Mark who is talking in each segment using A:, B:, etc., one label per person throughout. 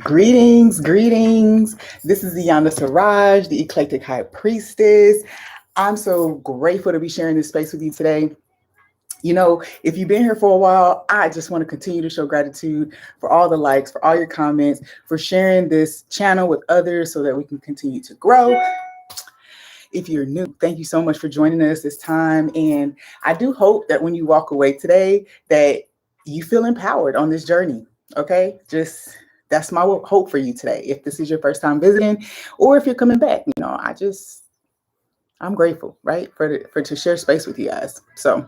A: Greetings, greetings. This is Iyanda Siraj, the Eclectic High Priestess. I'm so grateful to be sharing this space with you today. If you've been here for a while, I just want to continue to show gratitude for all the likes, for all your comments, for sharing this channel with others so that we can continue to grow. If you're new, thank you so much for joining us this time. And I do hope that when you walk away today, that you feel empowered on this journey. Okay. That's my hope for you today. If this is your first time visiting or if you're coming back, I'm grateful, right? For to share space with you guys. So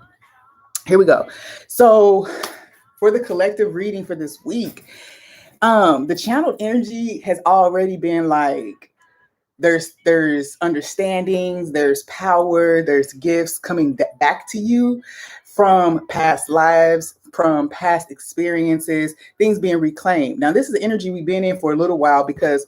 A: here we go. So for the collective reading for this week, the channeled energy has already been like, there's understandings, there's power, there's gifts coming back to you from past lives, from past experiences, things being reclaimed. Now, this is the energy we've been in for a little while because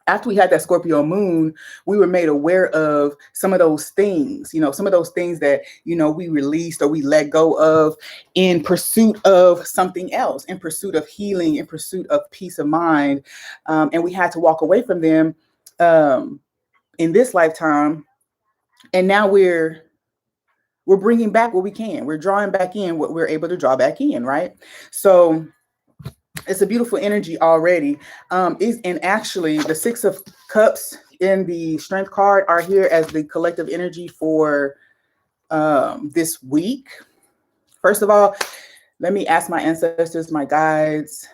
A: after we had that Scorpio moon, we were made aware of some of those things, some of those things that, we released or we let go of in pursuit of something else, in pursuit of healing, in pursuit of peace of mind. And we had to walk away from them in this lifetime, and now we're bringing back what we can. We're drawing back in what we're able to draw back in, right? So it's a beautiful energy already. And actually, the Six of Cups in the Strength card are here as the collective energy for this week. First of all, let me ask my ancestors, my guides,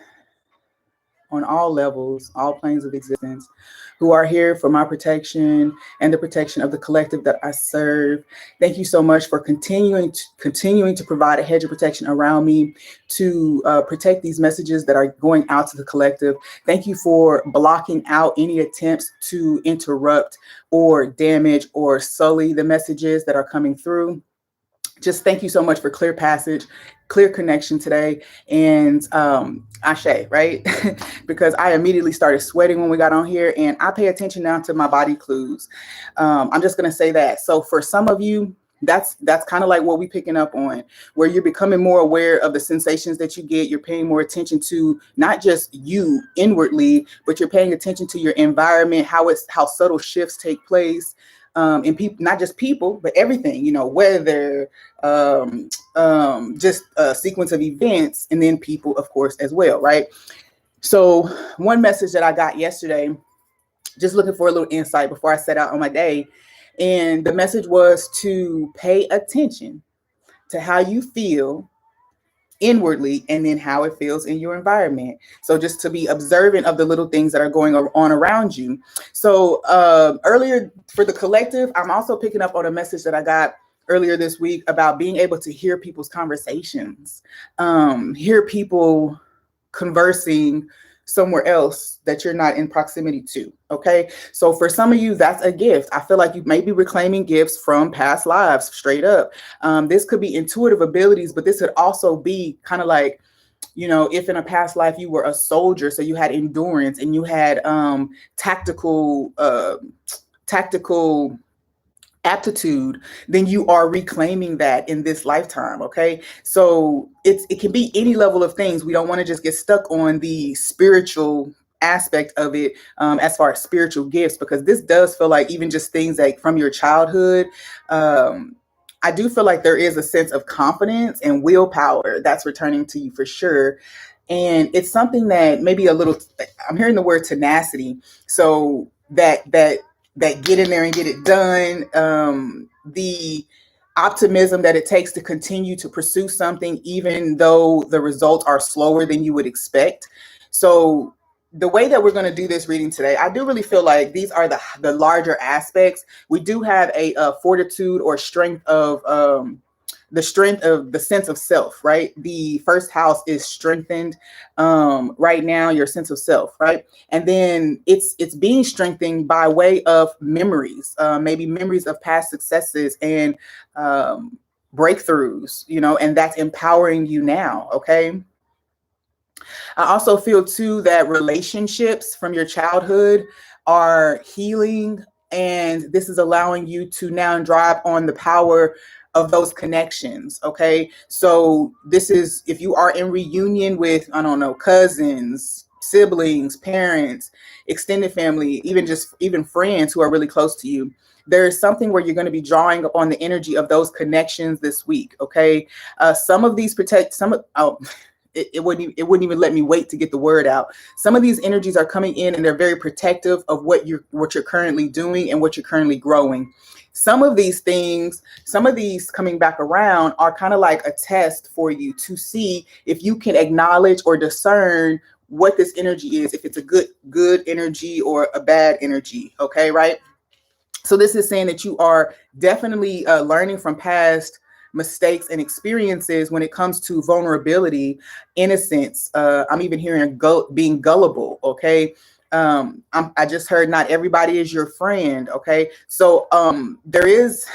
A: on all levels, all planes of existence, who are here for my protection and the protection of the collective that I serve. Thank you so much for continuing to provide a hedge of protection around me to protect these messages that are going out to the collective. Thank you for blocking out any attempts to interrupt or damage or sully the messages that are coming through. Just thank you so much for clear passage, clear connection today, and Ashe, right? Because I immediately started sweating when we got on here, and I pay attention now to my body clues. I'm just gonna say that. So for some of you, that's kind of like what we're picking up on, where you're becoming more aware of the sensations that you get. You're paying more attention to not just you inwardly, but you're paying attention to your environment, how subtle shifts take place. And people, not just people, but everything, weather, just a sequence of events, and then people, of course, as well, right? So one message that I got yesterday, just looking for a little insight before I set out on my day, and the message was to pay attention to how you feel inwardly and then how it feels in your environment. So just to be observant of the little things that are going on around you. So earlier for the collective, I'm also picking up on a message that I got earlier this week about being able to hear people's conversations, hear people conversing somewhere else that you're not in proximity to. Okay. So for some of you, that's a gift. I feel like you may be reclaiming gifts from past lives straight up. This could be intuitive abilities, but this could also be kind of like, if in a past life you were a soldier, so you had endurance and you had tactical aptitude, then you are reclaiming that in this lifetime. Okay. So it can be any level of things. We don't want to just get stuck on the spiritual aspect of it, as far as spiritual gifts, because this does feel like even just things like from your childhood. I do feel like there is a sense of confidence and willpower that's returning to you for sure. And it's something that maybe I'm hearing the word tenacity. So that get in there and get it done. The optimism that it takes to continue to pursue something, even though the results are slower than you would expect. So the way that we're going to do this reading today, I do really feel like these are the larger aspects. We do have a fortitude or strength of the strength of the sense of self, right? The first house is strengthened right now, your sense of self, right? And then it's being strengthened by way of memories, maybe memories of past successes and breakthroughs, and that's empowering you now, okay? I also feel too that relationships from your childhood are healing, and this is allowing you to now drive on the power of those connections. Okay. So this is, if you are in reunion with, I don't know, cousins, siblings, parents, extended family, even friends who are really close to you. There is something where you're going to be drawing upon the energy of those connections this week. Okay. Some of these protect some of, oh, it wouldn't even let me wait to get the word out. Some of these energies are coming in and they're very protective of what you're currently doing and what you're currently growing. Some of these things, some of these coming back around are kind of like a test for you to see if you can acknowledge or discern what this energy is, if it's a good energy or a bad energy. Okay, right? So this is saying that you are definitely learning from past mistakes and experiences when it comes to vulnerability, innocence. I'm even hearing being gullible. Okay. I just heard not everybody is your friend. Okay. So there is,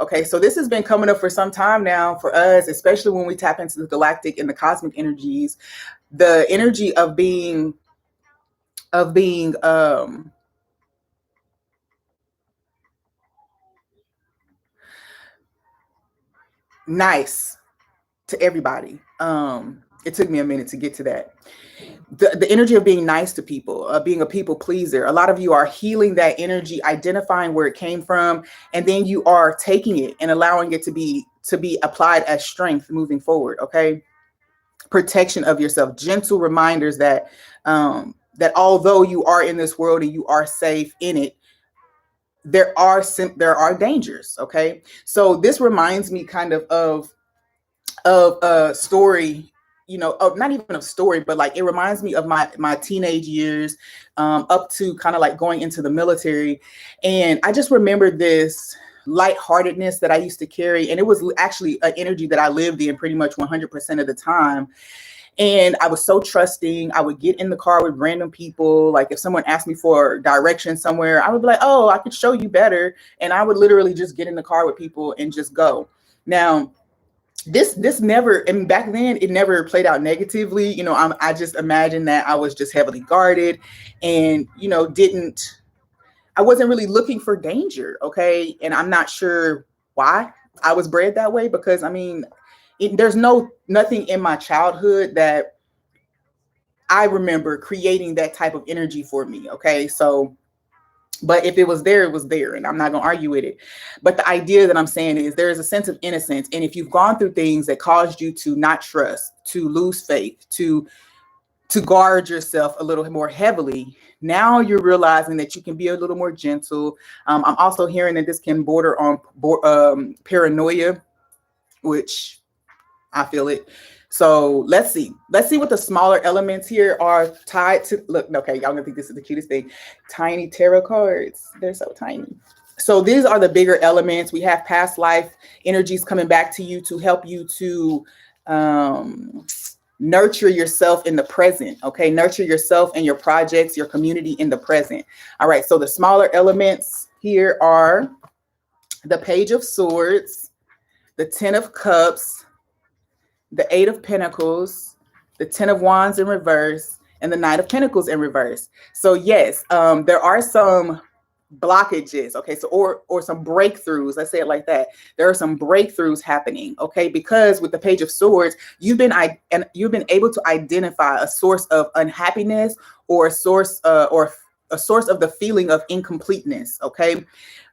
A: okay. So this has been coming up for some time now for us, especially when we tap into the galactic and the cosmic energies, the energy of being nice to everybody. It took me a minute to get to that. The energy of being nice to people, being a people pleaser. A lot of you are healing that energy, identifying where it came from, and then you are taking it and allowing it to be applied as strength moving forward. Okay, protection of yourself, gentle reminders that that although you are in this world and you are safe in it, there are dangers. Okay, so this reminds me kind of a story, of not even a story, but like it reminds me of my teenage years, up to kind of like going into the military. And I just remember this lightheartedness that I used to carry. And it was actually an energy that I lived in pretty much 100% of the time. And I was so trusting. I would get in the car with random people. Like if someone asked me for direction somewhere, I would be like, oh, I could show you better. And I would literally just get in the car with people and just go. Now, this never, and back then it never played out negatively. I just imagine that I was just heavily guarded and, I wasn't really looking for danger. Okay. And I'm not sure why I was bred that way, because I mean, there's nothing in my childhood that I remember creating that type of energy for me. Okay. So, but if it was there, it was there, and I'm not going to argue with it. But the idea that I'm saying is there is a sense of innocence. And if you've gone through things that caused you to not trust, to lose faith, to guard yourself a little more heavily, now you're realizing that you can be a little more gentle. I'm also hearing that this can border on paranoia, which I feel it. So let's see what the smaller elements here are tied to. Look, okay, y'all gonna think this is the cutest thing. Tiny tarot cards. They're so tiny. So these are the bigger elements. We have past life energies coming back to you to help you to nurture yourself in the present. Okay, nurture yourself and your projects, your community in the present. All right, so the smaller elements here are the Page of Swords, the Ten of Cups, the Eight of Pentacles, the Ten of Wands in reverse, and the Knight of Pentacles in reverse. So yes, there are some blockages. Okay, so or some breakthroughs. Let's say it like that. There are some breakthroughs happening. Okay, because with the Page of Swords, you've been able to identify a source of unhappiness or a source of the feeling of incompleteness. Okay,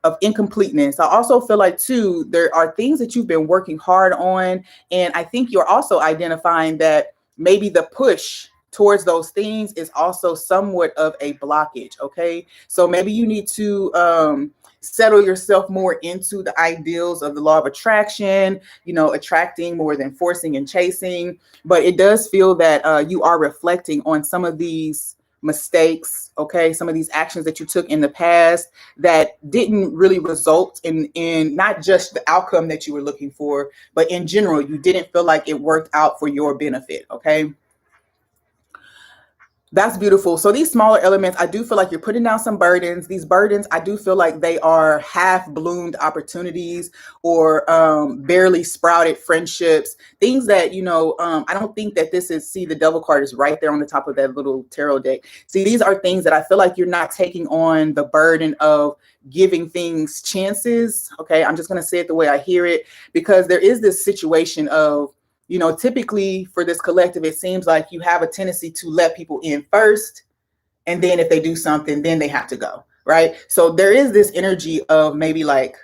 A: of incompleteness. I also feel like too, there are things that you've been working hard on. And I think you're also identifying that maybe the push towards those things is also somewhat of a blockage. Okay. So maybe you need to settle yourself more into the ideals of the law of attraction, attracting more than forcing and chasing. But it does feel that you are reflecting on some of these mistakes, okay, some of these actions that you took in the past that didn't really result in not just the outcome that you were looking for, but in general, you didn't feel like it worked out for your benefit. Okay. That's beautiful. So these smaller elements, I do feel like you're putting down some burdens. These burdens, I do feel like they are half-bloomed opportunities or barely sprouted friendships, things that, I don't think that this is, see, the Devil card is right there on the top of that little tarot deck. See, these are things that I feel like you're not taking on the burden of giving things chances. Okay, I'm just going to say it the way I hear it, because there is this situation of, typically for this collective, it seems like you have a tendency to let people in first, and then if they do something, then they have to go, right? So there is this energy of maybe like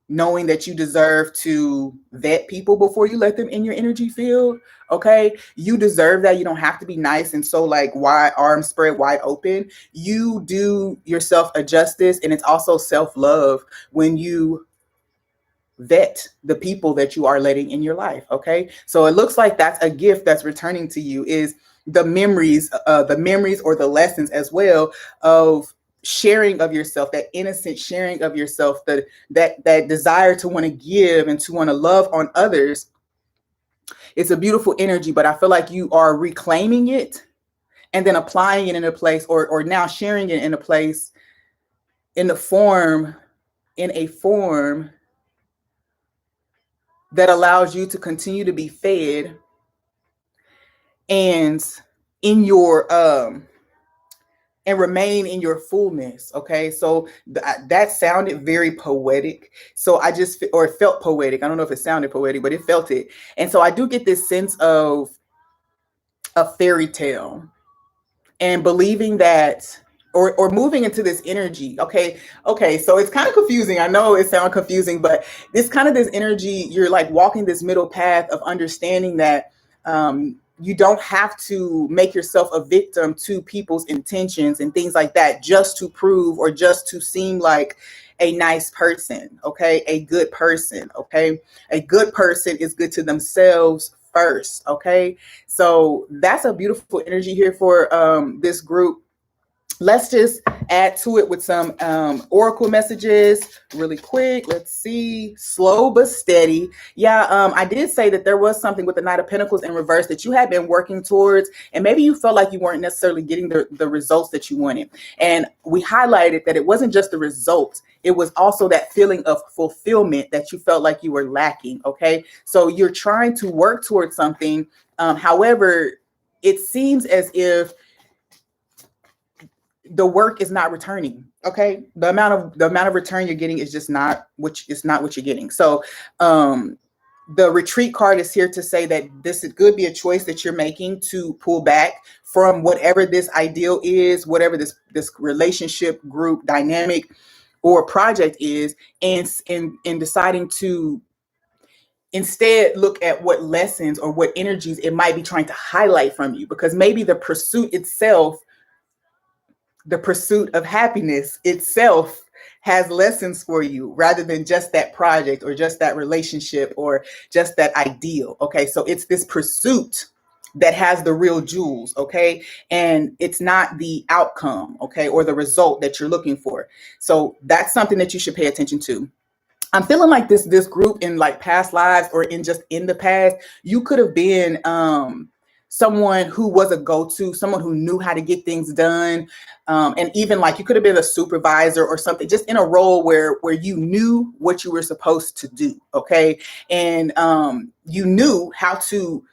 A: knowing that you deserve to vet people before you let them in your energy field. Okay, you deserve that. You don't have to be nice and so like wide arms spread wide open. You do yourself a justice, and it's also self-love when you vet the people that you are letting in your life. Okay, so it looks like that's a gift that's returning to you, is the memories or the lessons as well of sharing of yourself, that innocent sharing of yourself, that desire to want to give and to want to love on others. It's a beautiful energy, but I feel like you are reclaiming it and then applying it in a place, or now sharing it in a place, in a form that allows you to continue to be fed and in your and remain in your fullness. Okay, so that sounded very poetic. So or it felt poetic. I don't know if it sounded poetic, but it felt it. And so I do get this sense of a fairy tale, and believing that, or moving into this energy. Okay, so it's kind of confusing. I know it sounds confusing, but this energy, you're like walking this middle path of understanding that you don't have to make yourself a victim to people's intentions and things like that just to prove or just to seem like a nice person. Okay, a good person. Okay, a good person is good to themselves first. Okay, so that's a beautiful energy here for this group. Let's just add to it with some oracle messages really quick. Let's see. Slow but steady. Yeah, I did say that there was something with the Knight of Pentacles in reverse that you had been working towards, and maybe you felt like you weren't necessarily getting the results that you wanted. And we highlighted that it wasn't just the results, it was also that feeling of fulfillment that you felt like you were lacking. Okay, so you're trying to work towards something. However, it seems as if the work is not returning. Okay, the amount of return you're getting is just not what you're getting. So the retreat card is here to say that this could be a choice that you're making to pull back from whatever this ideal is, whatever this relationship, group, dynamic, or project is, and in deciding to instead look at what lessons or what energies it might be trying to highlight from you, because maybe the pursuit itself, the pursuit of happiness itself, has lessons for you rather than just that project or just that relationship or just that ideal. Okay, so it's this pursuit that has the real jewels. Okay, and it's not the outcome, okay, or the result that you're looking for. So that's something that you should pay attention to. I'm feeling like this group in like past lives, or in just in the past, you could have been someone who was a go-to, someone who knew how to get things done. And even like you could have been a supervisor or something, just in a role where you knew what you were supposed to do. Okay. And you knew how to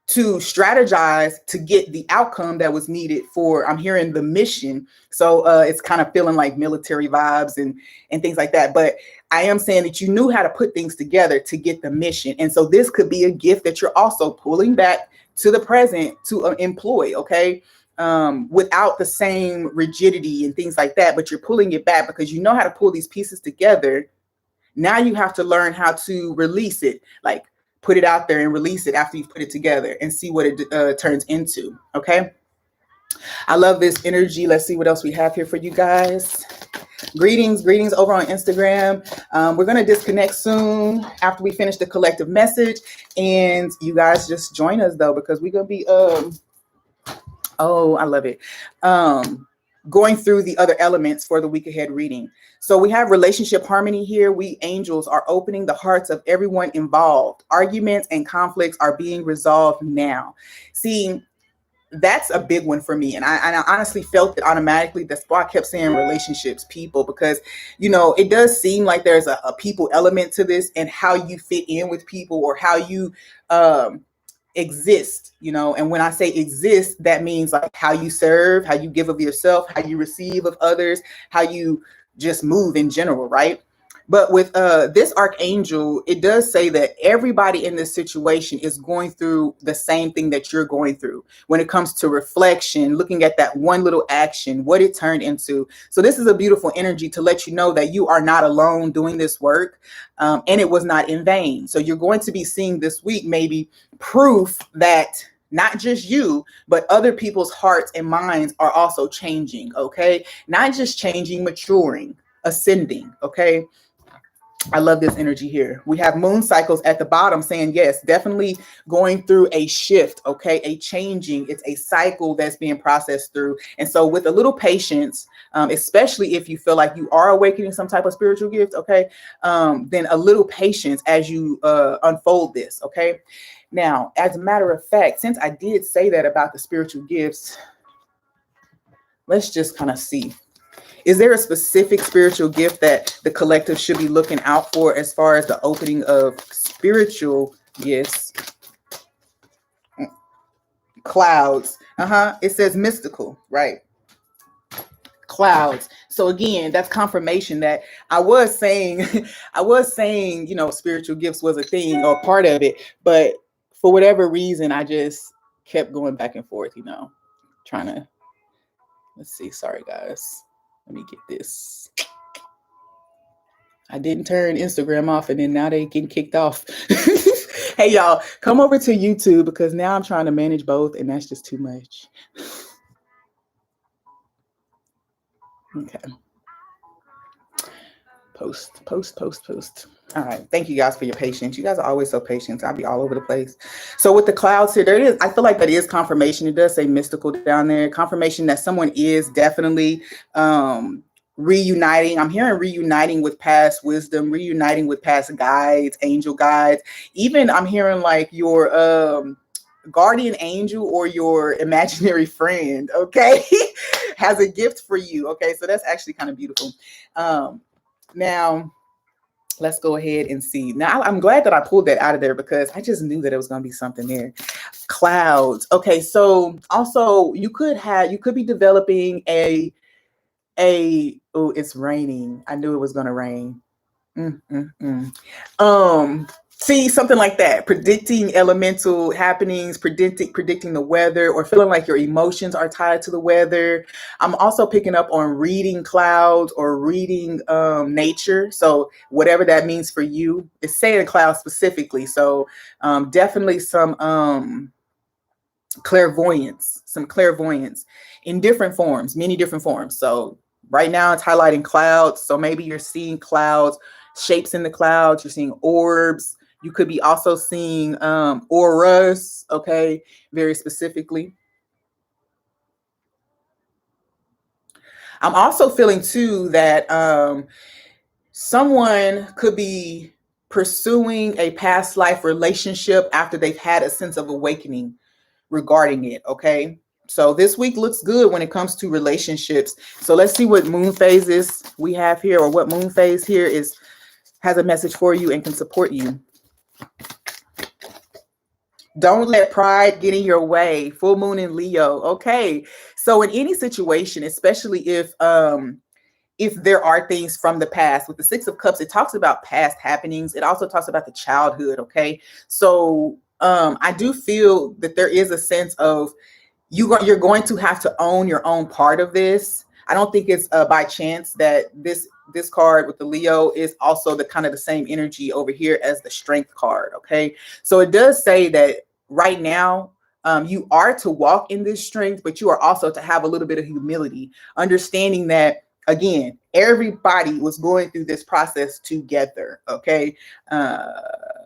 A: strategize to get the outcome that was needed for, I'm hearing, the mission. So it's kind of feeling like military vibes and things like that. But I am saying that you knew how to put things together to get the mission. And so this could be a gift that you're also pulling back to the present to employ. Okay. Without the same rigidity and things like that, but you're pulling it back because you know how to pull these pieces together. Now you have to learn how to release it, like put it out there and release it after you've put it together and see what it turns into. Okay. I love this energy. Let's see what else we have here for you guys. Greetings over on Instagram. We're going to disconnect soon after we finish the collective message, and you guys just join us though, because we're going to be, oh, I love it. Going through the other elements for the week ahead reading. So we have relationship harmony here. We angels are opening the hearts of everyone involved. Arguments and conflicts are being resolved now. See, that's a big one for me. And I honestly felt it automatically. That's why I kept saying relationships, people, because, it does seem like there's a people element to this, and how you fit in with people, or how you exist, and when I say exist, that means like how you serve, how you give of yourself, how you receive of others, how you just move in general, right? But with this archangel, it does say that everybody in this situation is going through the same thing that you're going through when it comes to reflection, looking at that one little action, what it turned into. So this is a beautiful energy to let you know that you are not alone doing this work, and it was not in vain. So you're going to be seeing this week maybe proof that not just you, but other people's hearts and minds are also changing, okay? Not just changing, maturing, ascending, okay? I love this energy here. We have moon cycles at the bottom saying, yes, definitely going through a shift, okay? A changing, it's a cycle that's being processed through. And so with a little patience, especially if you feel like you are awakening some type of spiritual gift, okay? Then a little patience as you unfold this, okay? Now, as a matter of fact, since I did say that about the spiritual gifts, let's just kind of see. Is there a specific spiritual gift that the collective should be looking out for as far as the opening of spiritual gifts? Clouds. It says mystical, right? Clouds. So again, that's confirmation that I was saying, spiritual gifts was a thing or part of it, but for whatever reason, I just kept going back and forth, trying to, let's see. Sorry, guys. Let me get this. I didn't turn Instagram off, and then now they getting kicked off. Hey, y'all, come over to YouTube because now I'm trying to manage both, and that's just too much. Okay. Post. All right. Thank you guys for your patience. You guys are always so patient. I'll be all over the place. So with the clouds here, there it is. I feel like that is confirmation. It does say mystical down there. Confirmation that someone is definitely reuniting. I'm hearing reuniting with past wisdom, reuniting with past guides, angel guides. Even I'm hearing like your guardian angel or your imaginary friend, okay, has a gift for you. Okay, so that's actually kind of beautiful. Now, let's go ahead and see. Now, I'm glad that I pulled that out of there because I just knew that it was going to be something there. Clouds. Okay, so also you could be developing oh, it's raining. I knew it was going to rain. See, something like that, predicting elemental happenings, predicting the weather, or feeling like your emotions are tied to the weather. I'm also picking up on reading clouds or reading nature. So whatever that means for you, it's saying clouds specifically. So definitely some clairvoyance in different forms, many different forms. So right now it's highlighting clouds. So maybe you're seeing clouds, shapes in the clouds, you're seeing orbs. You could be also seeing auras, okay, very specifically. I'm also feeling too that someone could be pursuing a past life relationship after they've had a sense of awakening regarding it, okay? So this week looks good when it comes to relationships. So let's see what moon phases we have here, or what moon phase here has a message for you and can support you. Don't let pride get in your way. Full moon in Leo. Okay. So in any situation, especially if there are things from the past, with the Six of Cups, it talks about past happenings. It also talks about the childhood. Okay. So I do feel that there is a sense of you're going to have to own your own part of this. I don't think it's by chance that this card with the Leo is also the kind of the same energy over here as the Strength card. Okay. So it does say that right now, you are to walk in this strength, but you are also to have a little bit of humility, understanding that, again, everybody was going through this process together. Okay.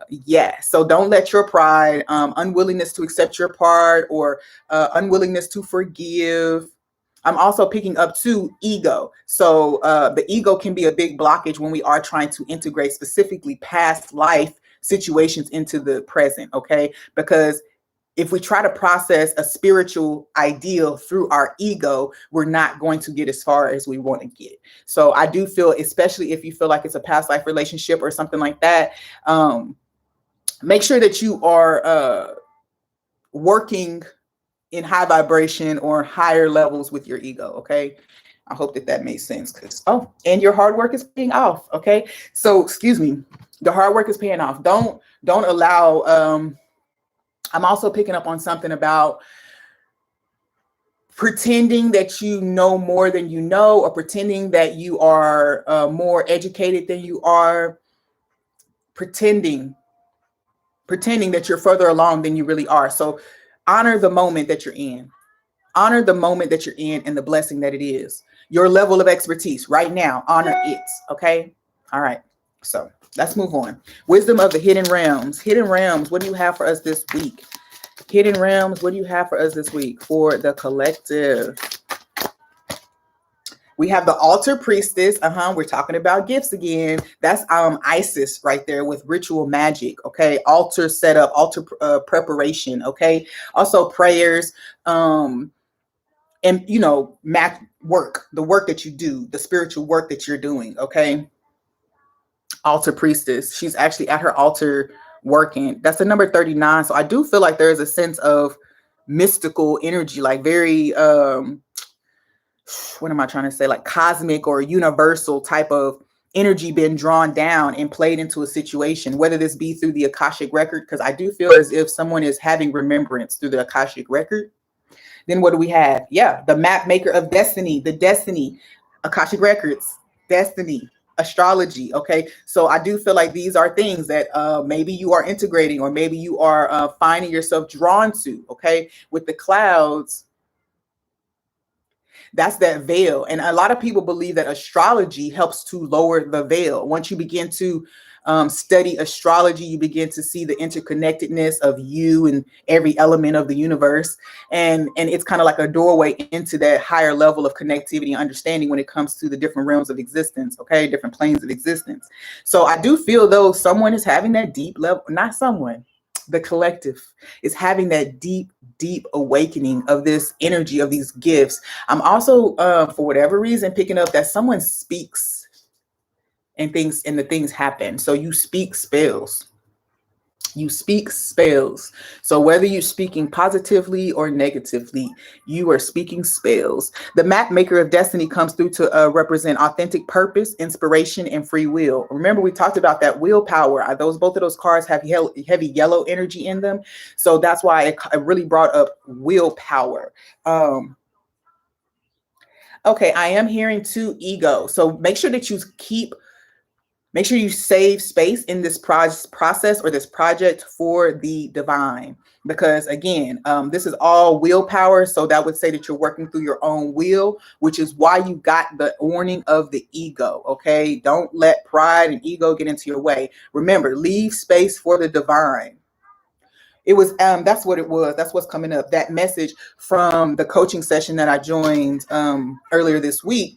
A: Yeah. So don't let your pride, unwillingness to accept your part, or unwillingness to forgive. I'm also picking up too ego. So the ego can be a big blockage when we are trying to integrate specifically past life situations into the present. Okay. Because if we try to process a spiritual ideal through our ego, we're not going to get as far as we want to get. So I do feel, especially if you feel like it's a past life relationship or something like that, make sure that you are working in high vibration or higher levels with your ego. Okay. I hope that makes sense. And your hard work is paying off. Okay. So, excuse me, the hard work is paying off. Don't allow, I'm also picking up on something about pretending that you know more than you know, or pretending that you are more educated than you are, pretending that you're further along than you really are. So honor the moment that you're in. Honor the moment that you're in and the blessing that it is. Your level of expertise right now, honor it. Okay. All right. So let's move on. Wisdom of the hidden realms. Hidden realms. What do you have for us this week? Hidden realms. What do you have for us this week for the collective? We have the altar priestess. We're talking about gifts again. That's Isis right there with ritual magic. Okay. Altar setup, altar preparation. Okay. Also prayers. And work, the work that you do, the spiritual work that you're doing. Okay. Altar priestess. She's actually at her altar working. That's the number 39. So I do feel like there is a sense of mystical energy, like very, what am I trying to say? Like cosmic or universal type of energy being drawn down and played into a situation, whether this be through the Akashic record, because I do feel as if someone is having remembrance through the Akashic record. Then what do we have? Yeah, the map maker of destiny, the destiny, Akashic records, destiny, astrology. Okay, so I do feel like these are things that maybe you are integrating, or maybe you are finding yourself drawn to. Okay, with the clouds, that's that veil. And a lot of people believe that astrology helps to lower the veil. Once you begin to study astrology, you begin to see the interconnectedness of you and every element of the universe. And it's kind of like a doorway into that higher level of connectivity and understanding when it comes to the different realms of existence, okay, different planes of existence. So I do feel though someone is having that deep level, not someone, the collective is having that deep awakening of this energy, of these gifts. I'm also, for whatever reason, picking up that someone speaks and the things happen. So you speak spells. You speak spells. So whether you're speaking positively or negatively, you are speaking spells. The map maker of destiny comes through to represent authentic purpose, inspiration, and free will. Remember, we talked about that willpower. Both of those cards have heavy yellow energy in them. So that's why it really brought up willpower. Okay, I am hearing 2 ego. So make sure that make sure you save space in this process or this project for the divine, because again, this is all willpower. So that would say that you're working through your own will, which is why you got the warning of the ego. Okay. Don't let pride and ego get into your way. Remember, leave space for the divine. It was, that's what it was. That's what's coming up. That message from the coaching session that I joined earlier this week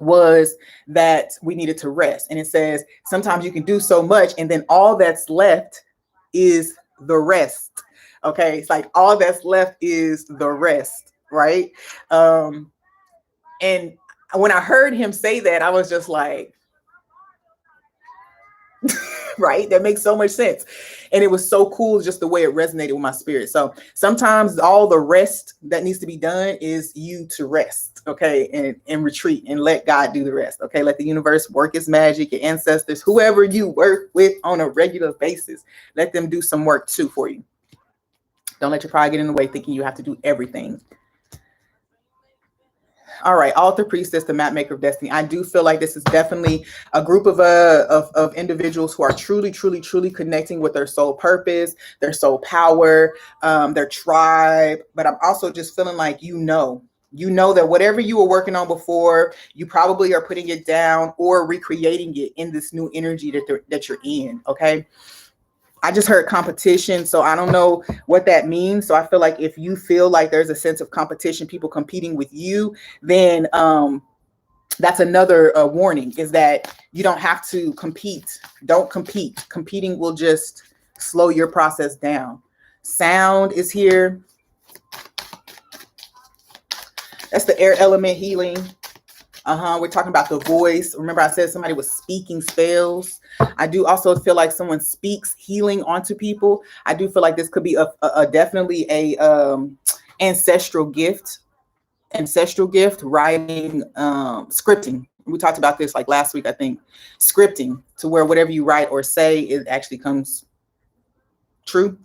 A: was that we needed to rest. And it says, sometimes you can do so much and then all that's left is the rest. Okay. It's like all that's left is the rest. Right. And when I heard him say that, I was just like, right. That makes so much sense. And it was so cool, just the way it resonated with my spirit. So sometimes all the rest that needs to be done is you to rest. Okay. And retreat and let God do the rest. Okay. Let the universe work its magic, your ancestors, whoever you work with on a regular basis, let them do some work too for you. Don't let your pride get in the way thinking you have to do everything. All right, altar priestess, the map maker of destiny. I do feel like this is definitely a group of individuals who are truly connecting with their soul purpose, their soul power, their tribe. But I'm also just feeling like you know that whatever you were working on before, you probably are putting it down or recreating it in this new energy that you're in. Okay. I just heard competition, so I don't know what that means. So I feel like if you feel like there's a sense of competition, people competing with you, then that's another warning, is that you don't have to compete. Don't compete. Competing will just slow your process down. Sound is here. That's the air element healing. We're talking about the voice. Remember, I said somebody was speaking spells. I do also feel like someone speaks healing onto people. I do feel like this could be a definitely a ancestral gift. ancestral gift, writing, scripting. We talked about this like last week, I think. Scripting, to where whatever you write or say, it actually comes true.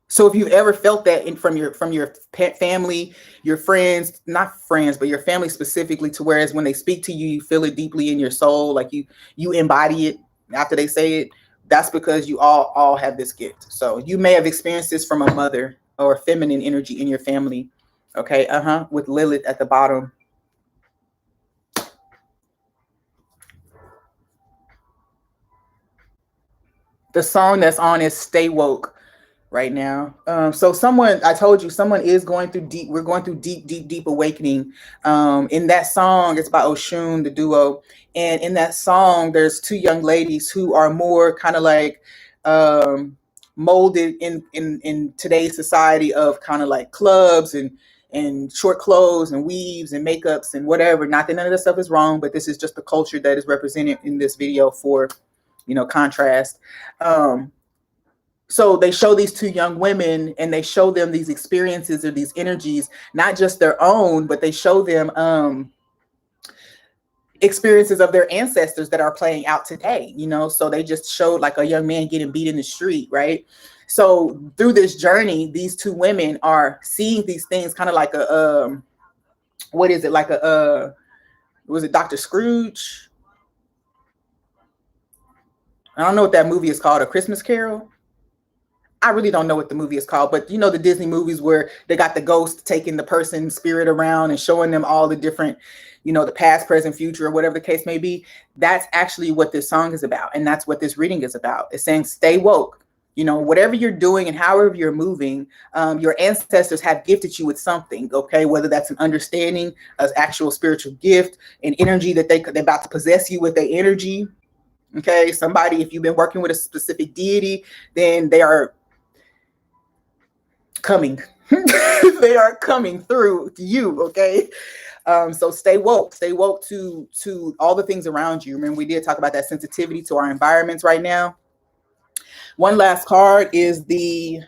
A: So if you've ever felt that from your family, your friends, not friends, but your family specifically, to whereas when they speak to you, you feel it deeply in your soul, like you embody it after they say it. That's because you all have this gift. So you may have experienced this from a mother or feminine energy in your family. Okay, with Lilith at the bottom. The song that's on is "Stay Woke" right now. So someone, I told you, someone is going through deep. We're going through deep awakening. In that song, it's by Oshun, the duo, and in that song, there's two young ladies who are more kind of like molded in today's society of kind of like clubs and short clothes and weaves and makeups and whatever. Not that none of this stuff is wrong, but this is just the culture that is represented in this video for, contrast. So they show these two young women and they show them these experiences or these energies, not just their own, but they show them experiences of their ancestors that are playing out today. So they just showed like a young man getting beat in the street, right? So through this journey, these two women are seeing these things kind of like what is it, like was it Dr. Scrooge? I don't know what that movie is called, A Christmas Carol. I really don't know what the movie is called, but the Disney movies where they got the ghost taking the person's spirit around and showing them all the different, the past, present, future, or whatever the case may be. That's actually what this song is about. And that's what this reading is about. It's saying, stay woke. Whatever you're doing and however you're moving, your ancestors have gifted you with something, okay? Whether that's an understanding, an actual spiritual gift, an energy that they're about to possess you with their energy, okay? Somebody, if you've been working with a specific deity, then they are coming. They are coming through to you, okay? So stay woke to all the things around you. Remember, we did talk about that sensitivity to our environments right now. One last card is it's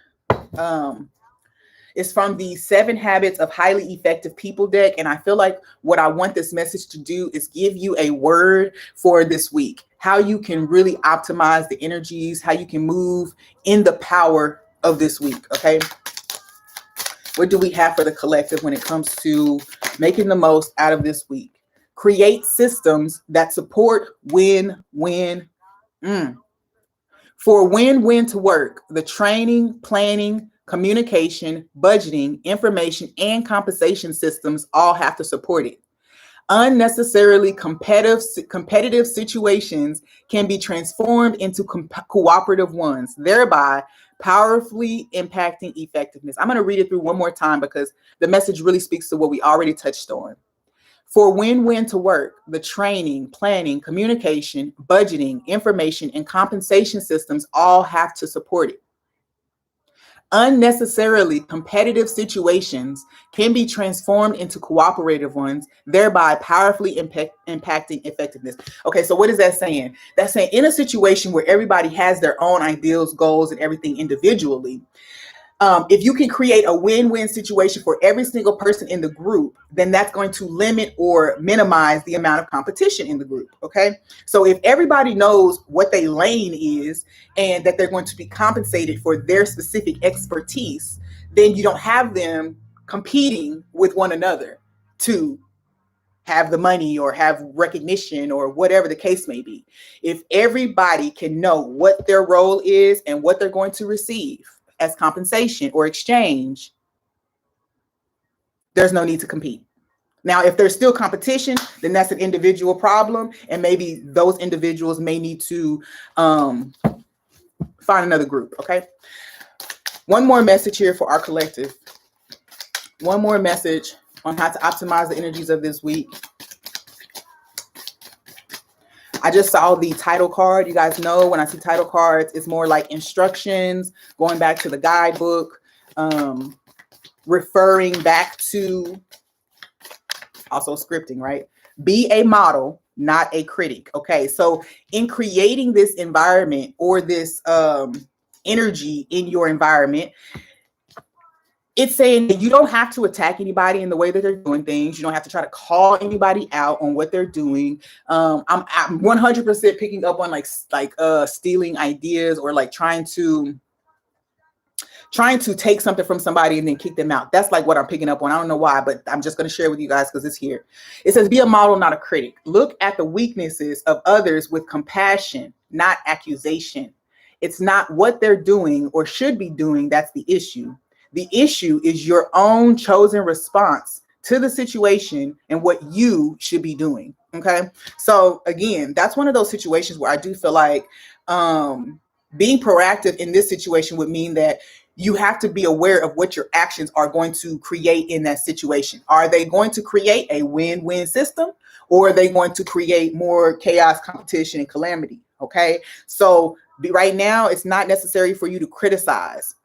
A: from the 7 Habits of Highly Effective People deck. And I feel like what I want this message to do is give you a word for this week, how you can really optimize the energies, how you can move in the power of this week, okay? What do we have for the collective when it comes to making the most out of this week? Create systems that support win-win. For win-win to work, the training, planning, communication, budgeting, information, and compensation systems all have to support it. Unnecessarily competitive situations can be transformed into cooperative ones, thereby powerfully impacting effectiveness. I'm going to read it through one more time because the message really speaks to what we already touched on. For win-win to work, the training, planning, communication, budgeting, information, and compensation systems all have to support it. Unnecessarily competitive situations can be transformed into cooperative ones, thereby powerfully impacting effectiveness. Okay, so what is that saying? That's saying in a situation where everybody has their own ideals, goals, and everything individually, if you can create a win-win situation for every single person in the group, then that's going to limit or minimize the amount of competition in the group, okay? So if everybody knows what their lane is and that they're going to be compensated for their specific expertise, then you don't have them competing with one another to have the money or have recognition or whatever the case may be. If everybody can know what their role is and what they're going to receive as compensation or exchange, there's no need to compete. Now, if there's still competition, then that's an individual problem, and maybe those individuals may need to find another group, okay? One more message here for our collective. One more message on how to optimize the energies of this week. I just saw the title card. You guys know when I see title cards, it's more like instructions, going back to the guidebook, referring back to also scripting, right? Be a model, not a critic. Okay, so in creating this environment or this energy in your environment, it's saying that you don't have to attack anybody in the way that they're doing things. You don't have to try to call anybody out on what they're doing. I'm 100% picking up on like stealing ideas, or like trying to take something from somebody and then kick them out. That's like what I'm picking up on. I don't know why, but I'm just going to share with you guys because it's here. It says, be a model, not a critic. Look at the weaknesses of others with compassion, not accusation. It's not what they're doing or should be doing that's the issue. The issue is your own chosen response to the situation and what you should be doing. Okay. So again, that's one of those situations where I do feel like being proactive in this situation would mean that you have to be aware of what your actions are going to create in that situation. Are they going to create a win-win system, or are they going to create more chaos, competition, and calamity? Okay. So right now, it's not necessary for you to criticize.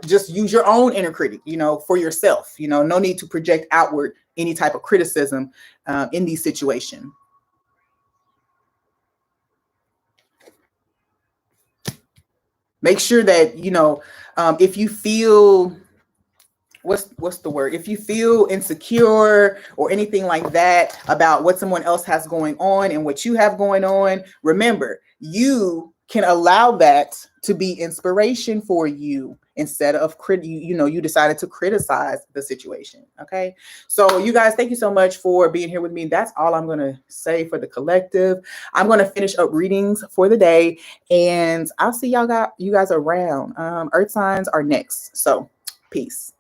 A: Just use your own inner critic, for yourself. No need to project outward any type of criticism in these situations. Make sure that, if you feel, what's the word? If you feel insecure or anything like that about what someone else has going on and what you have going on, remember, you can allow that to be inspiration for you instead of you decided to criticize the situation. Okay. So you guys, thank you so much for being here with me. That's all I'm going to say for the collective. I'm going to finish up readings for the day, and I'll see you guys around. Earth signs are next. So peace.